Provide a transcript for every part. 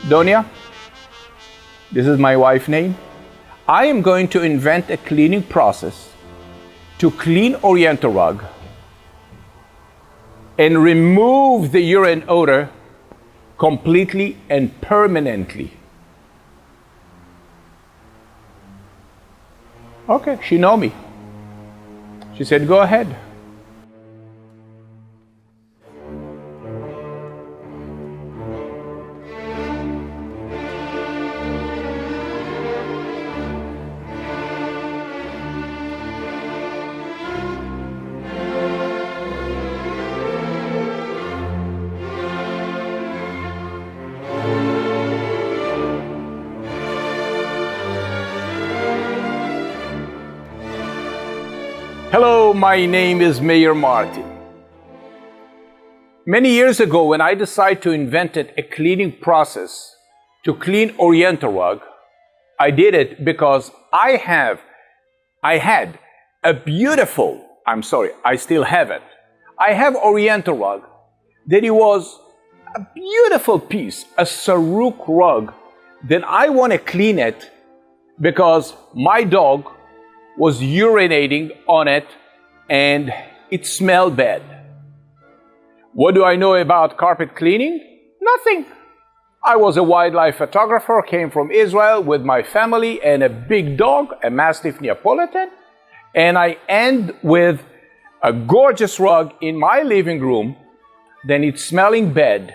Donia, this is my wife's name. I am going to invent a cleaning process to clean Oriental rug and remove the urine odor completely and permanently. Okay, she know me. She said, go ahead. Hello, my name is Meir Martin. Many years ago, when I decided to invent a cleaning process to clean Oriental rug, I did it because I had a beautiful, I still have it. I have Oriental rug that it was a beautiful piece, a Saruk rug. Then I want to clean it because my dog was urinating on it and it smelled bad. What do I know about carpet cleaning? Nothing. I was a wildlife photographer, came from Israel with my family and a big dog, a Mastiff Neapolitan, and I end with a gorgeous rug in my living room, then it's smelling bad,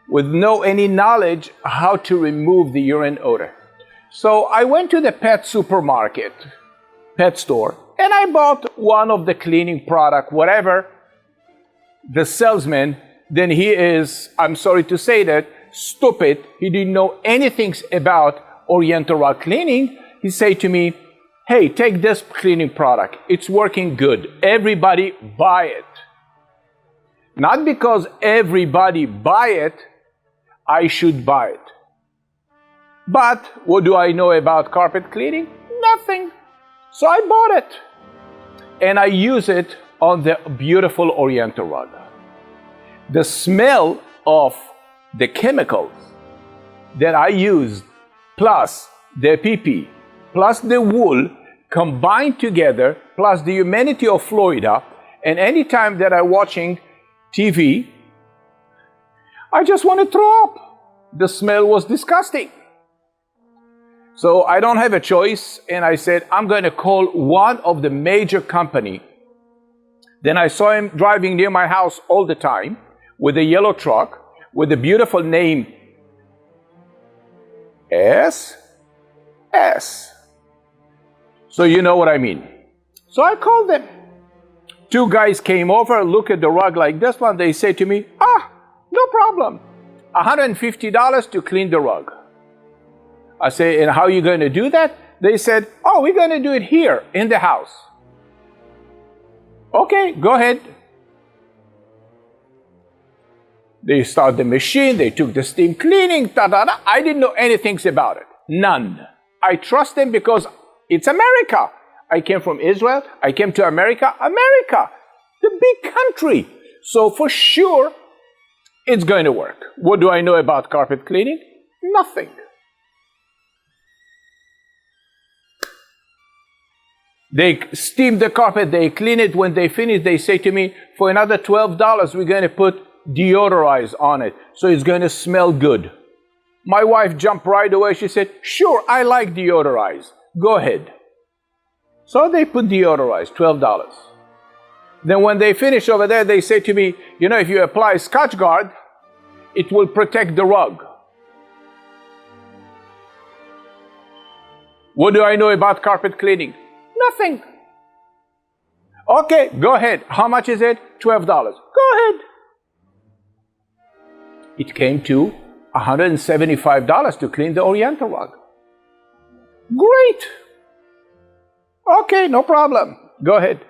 with no any knowledge how to remove the urine odor. So I went to the pet supermarket, pet store, and I bought one of the cleaning product, whatever. The salesman, then he is, I'm sorry to say that, stupid. He didn't know anything about Oriental rug cleaning. He said to me, hey, take this cleaning product. It's working good. Everybody buy it. Not because everybody buy it, I should buy it. But what do I know about carpet cleaning? Nothing. So I bought it, and I use it on the beautiful Oriental rug. The smell of the chemicals that I used, plus the PeePee, plus the wool, combined together, plus the humidity of Florida, and anytime that I'm watching TV, I just want to throw up. The smell was disgusting. So I don't have a choice, and I said, I'm going to call one of the major company. Then I saw him driving near my house all the time with a yellow truck with a beautiful name, S. So you know what I mean. So I called them. Two guys came over, look at the rug like this one. They say to me, no problem. $150 to clean the rug. I say, and how are you going to do that? They said, we're going to do it here in the house. Okay, go ahead. They start the machine, they took the steam cleaning, I didn't know anything about it. None. I trust them because it's America. I came from Israel, I came to America, the big country. So for sure, it's going to work. What do I know about carpet cleaning? Nothing. They steam the carpet, they clean it. When they finish, they say to me, for another $12, we're going to put deodorize on it, so it's going to smell good. My wife jumped right away. She said, sure, I like deodorize. Go ahead. So they put deodorize, $12. Then when they finish over there, they say to me, if you apply Scotch Guard, it will protect the rug. What do I know about carpet cleaning? Nothing. Okay, go ahead. How much is it? $12. Go ahead. It came to $175 to clean the Oriental rug. Great. Okay, no problem. Go ahead.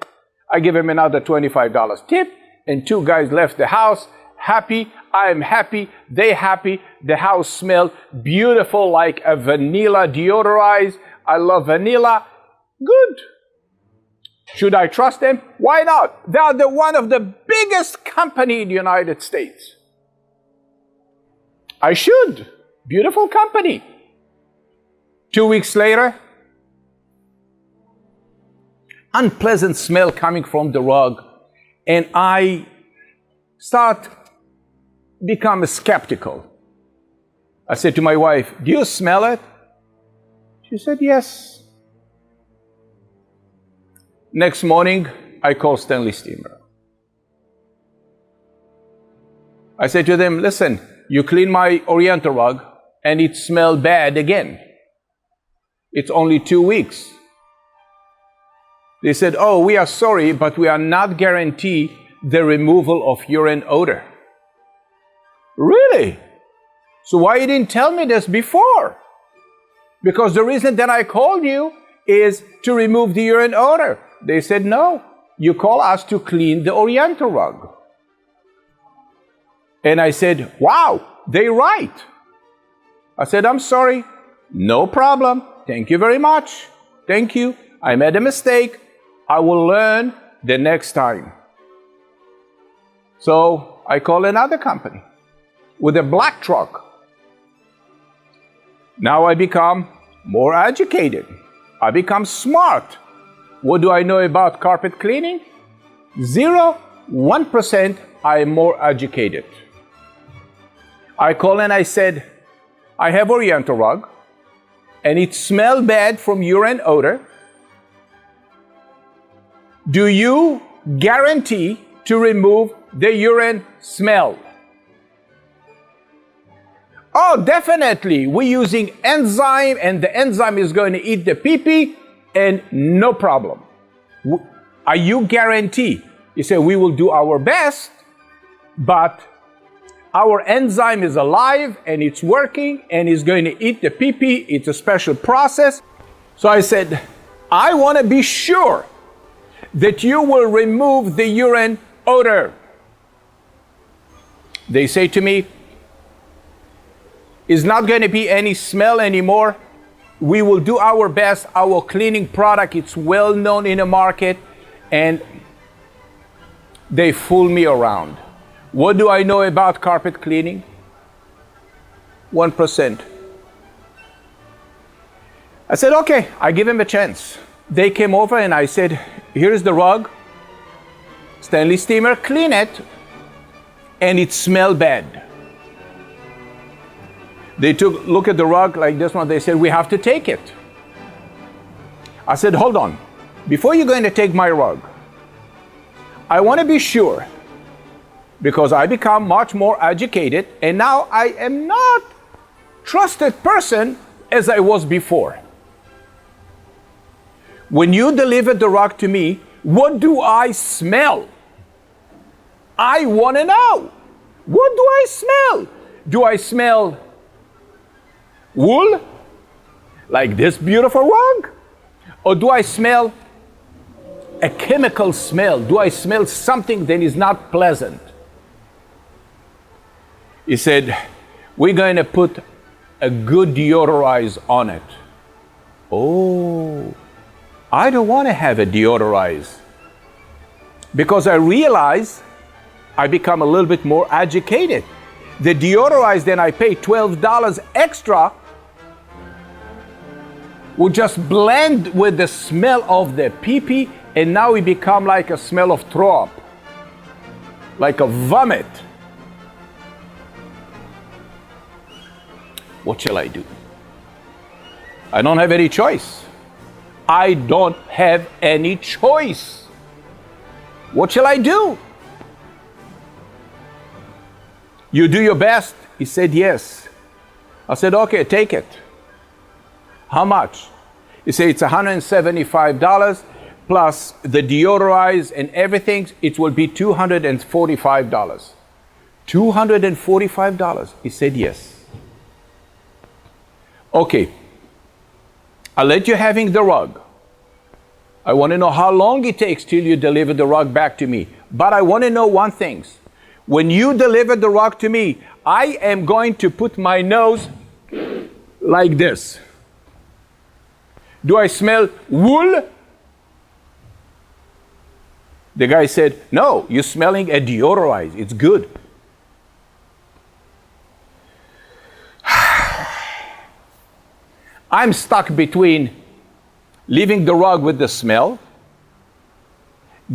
I give him another $25 tip, and two guys left the house happy. I am happy. They happy. The house smelled beautiful, like a vanilla deodorized. I love vanilla. Good. Should I trust them? Why not? They are one of the biggest company in the United States. I should. Beautiful company. 2 weeks later, unpleasant smell coming from the rug, and I start become skeptical. I said to my wife, "Do you smell it?" She said, "Yes." Next morning, I called Stanley Steamer. I said to them, "Listen, you clean my Oriental rug and it smelled bad again. It's only 2 weeks." They said, "Oh, we are sorry, but we are not guarantee the removal of urine odor." Really? So why you didn't tell me this before? Because the reason that I called you is to remove the urine odor. They said, "No, you call us to clean the Oriental rug." And I said, "Wow, they're right." I said, "I'm sorry." "No problem. Thank you very much. Thank you. I made a mistake. I will learn the next time." So I called another company with a black truck. Now I become more educated. I become smart. What do I know about carpet cleaning? 0, 1% I am more educated. I called and I said, "I have Oriental rug and it smells bad from urine odor. Do you guarantee to remove the urine smell?" "Oh, definitely. We're using enzyme and the enzyme is going to eat the pee-pee and no problem." "Are you guarantee?" He said, "We will do our best, but our enzyme is alive and it's working and it's going to eat the pee-pee. It's a special process." So I said, "I want to be sure that you will remove the urine odor." They say to me, "It's not going to be any smell anymore. We will do our best. Our cleaning product, it's well known in the market." And they fool me around. What do I know about carpet cleaning? 1%. I said, "Okay, I give him a chance." They came over and I said, "Here's the rug. Stanley Steamer, clean it." And it smelled bad. They took look at the rug like this one. They said, "We have to take it." I said, "Hold on. Before you're going to take my rug, I want to be sure, because I become much more educated and now I am not trusted person as I was before. When you delivered the rug to me, what do I smell? I want to know. What do I smell? Do I smell wool, like this beautiful rug? Or do I smell a chemical smell? Do I smell something that is not pleasant?" He said, "We're going to put a good deodorize on it." Oh, I don't want to have a deodorize, because I realize I become a little bit more educated. The deodorize, then I pay $12 extra, will just blend with the smell of the pee-pee, and now it become like a smell of throw up, like a vomit. What shall I do? I don't have any choice. I don't have any choice. What shall I do? "You do your best." He said, "Yes." I said, "Okay, take it." "How much?" He said, "It's $175 plus the deodorize and everything. It will be $245. $245. He said, "Yes." "Okay, I'll let you having the rug. I want to know how long it takes till you deliver the rug back to me. But I want to know one thing. When you deliver the rug to me, I am going to put my nose like this. Do I smell wool?" The guy said, "No, you're smelling a deodorize. It's good." I'm stuck between leaving the rug with the smell,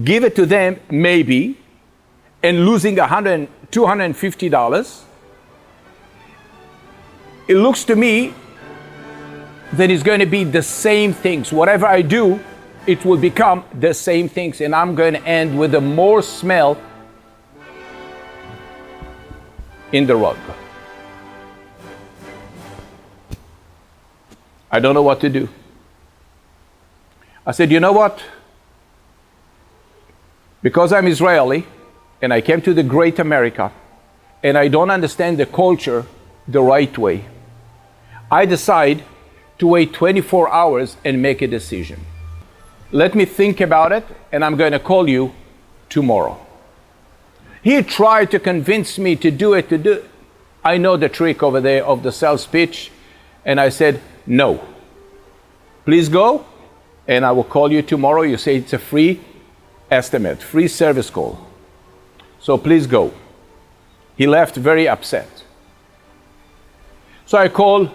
give it to them maybe, and losing $100, $250. It looks to me that it's going to be the same things. Whatever I do, it will become the same things, and I'm going to end with a more smell in the rug. I don't know what to do. I said, you know what? Because I'm Israeli, and I came to the great America, and I don't understand the culture the right way, I decide to wait 24 hours and make a decision. Let me think about it, and I'm going to call you tomorrow. He tried to convince me to do it, I know the trick over there of the sales pitch, and I said, no. Please go, and I will call you tomorrow. You say it's a free estimate, free service call. So please go. He left very upset. So I called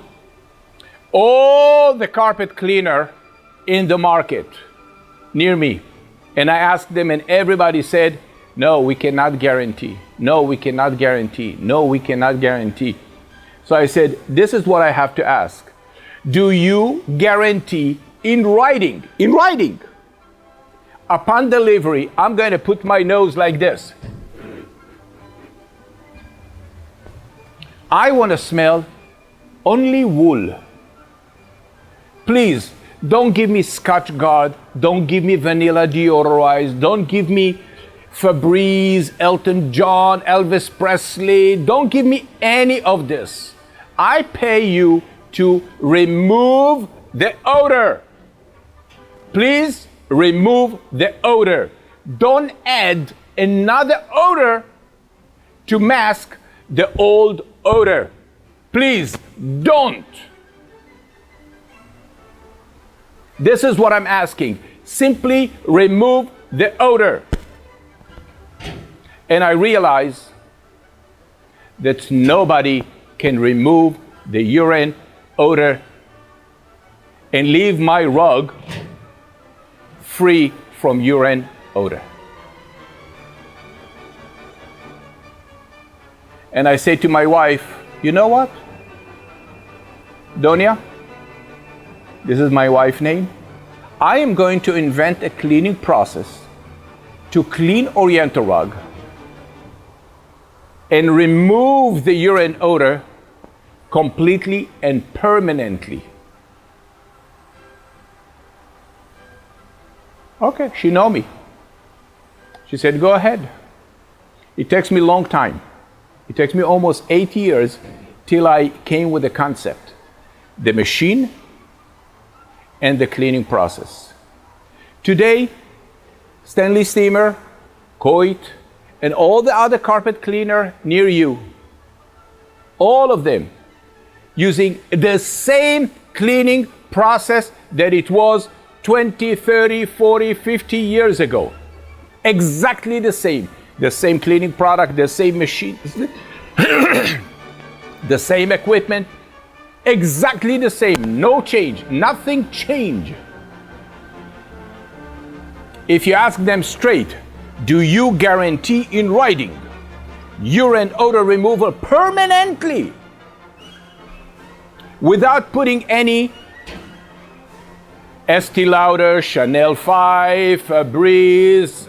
all the carpet cleaner in the market near me. And I asked them, and everybody said, no, we cannot guarantee. No, we cannot guarantee. No, we cannot guarantee. So I said, this is what I have to ask. Do you guarantee in writing, upon delivery, I'm going to put my nose like this. I want to smell only wool. Please, don't give me Scotch Guard. Don't give me vanilla deodorized. Don't give me Febreze, Elton John, Elvis Presley. Don't give me any of this. I pay you to remove the odor. Please remove the odor. Don't add another odor to mask the old odor. Please don't. This is what I'm asking. Simply remove the odor. And I realize that nobody can remove the urine odor and leave my rug free from urine odor. And I say to my wife, you know what? Donia, this is my wife's name. I am going to invent a cleaning process to clean Oriental rug and remove the urine odor completely and permanently. Okay, she know me. She said, go ahead. It takes me a long time. It takes me almost 8 years till I came with the concept, the machine and the cleaning process. Today, Stanley Steamer, Coit, and all the other carpet cleaner near you, all of them using the same cleaning process that it was 20, 30, 40, 50 years ago. Exactly the same. The same cleaning product, the same machine, the same equipment, exactly the same. No change. Nothing changed. If you ask them straight, do you guarantee in writing urine odor removal permanently without putting any Estee Lauder, Chanel 5, Febreze,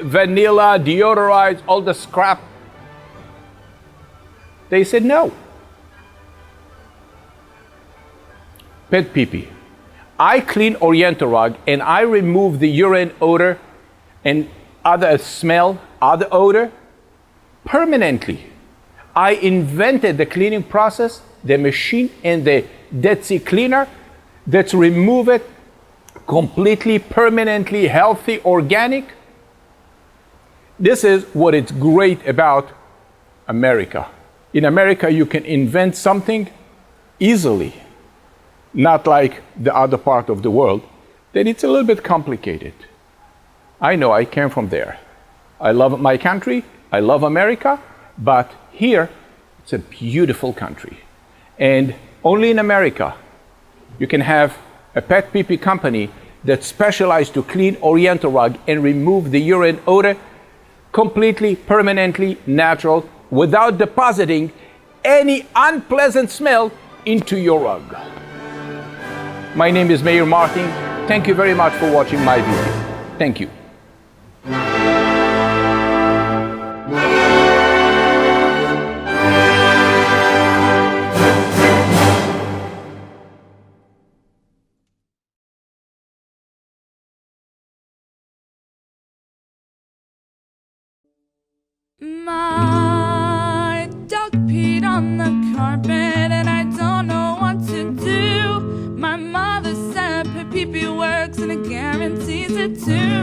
vanilla, deodorized, all the scrap? They said no. PetPeePee. I clean Oriental rug and I remove the urine odor and other smell, other odor permanently. I invented the cleaning process, the machine and the Dead Sea cleaner that's remove it completely, permanently, healthy, organic. This is what is great about America. In America, you can invent something easily, not like the other part of the world, that it's a little bit complicated. I know, I came from there. I love my country, I love America, but here, it's a beautiful country. And only in America, You can have a PetPeePee company that specializes to clean Oriental rug and remove the urine odor completely, permanently, natural, without depositing any unpleasant smell into your rug. My name is Meir Martin. Thank you very much for watching my video. Thank you. My dog peed on the carpet and I don't know what to do. My mother said PetPeePee works and it guarantees it too.